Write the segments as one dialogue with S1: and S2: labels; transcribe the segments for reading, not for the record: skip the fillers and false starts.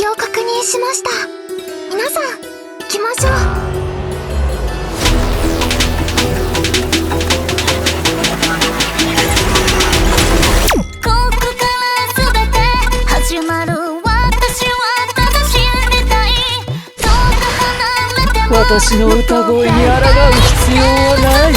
S1: 敵を確認しました。皆さん行きましょう。
S2: ここから全て始まる。私はただ死にたい。遠く離れても
S3: 私の歌声に抗う必要はない。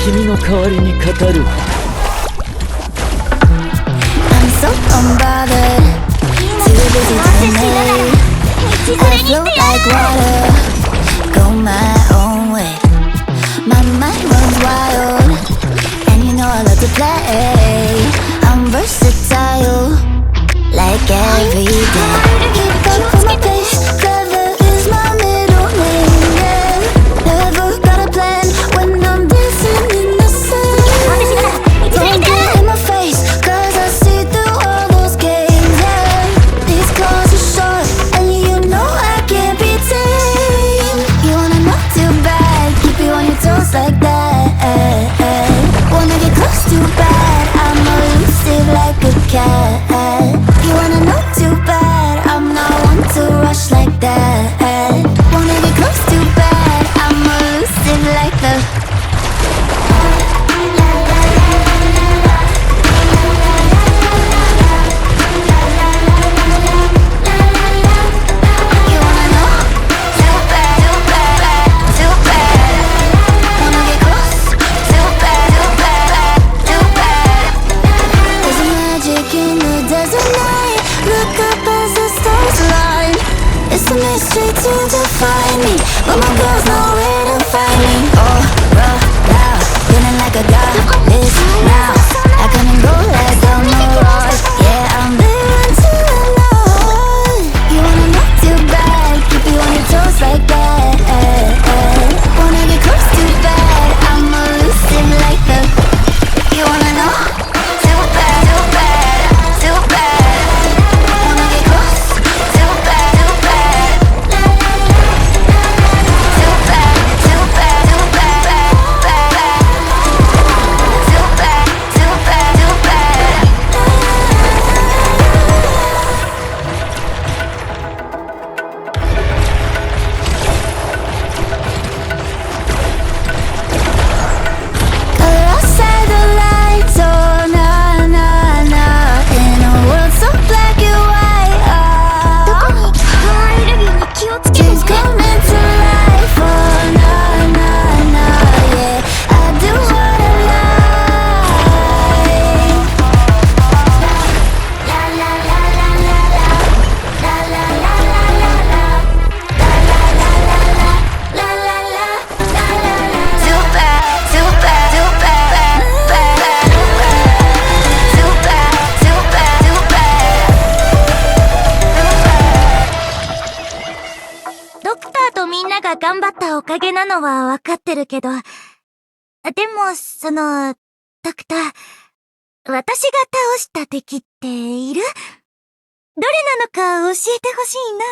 S3: 君の代わりに語る。
S2: I'm so unbothered, too busy to make. I float like water, go my own way. My mind runs wild, and you know I love to play. I'm versatile, like every day. Keep up with my pace, clever is my middle name. Yeah. Never got a plan when I'm dancing in the sun. Don't get in my face, 'cause I see through all those games. Yeah. These claws are sharp, and you know I can't be tamed. You wanna know too bad, keep you on your toes like that. Wanna get close too bad, I'm elusive like a cat. You wanna know too bad, I'm not one to rush like that. Wanna get close too bad, I'm elusive like the. You wanna know too bad, too bad, too bad. Wanna get close too bad, too bad, too bad. There's a magic in the desert night. Look up as the stars align. It's a mystery to define. find me, but my girls know where to find me. Oh, roll out, feeling like a goddess now. I come and go like a mirage. Yeah, I'm living to the Lord. You wanna know too bad, keep you on your toes like that. Wanna get close too bad, I'm elusive like the. You wanna know? Too bad, too bad, too bad. Wanna get close? Too bad, too bad. Too bad, too bad, too bad, bad, bad. Too bad, too bad, too bad. Color outside the lights, oh na na na. In a world so black and white,
S1: どこにノンアレルギーに気をつけて
S2: dreams
S1: ね
S2: come into life, oh na na na. Yeah, I do what I like. La la la la la la, la la la la la la, la la la la la, la la la la la. Too bad, too bad, too bad, bad, bad. Too bad, too bad, too bad.
S1: ドクターとみんなが頑張ったおかげなのはわかってるけど、でも、ドクター、私が倒した敵っている？どれなのか教えてほしいな。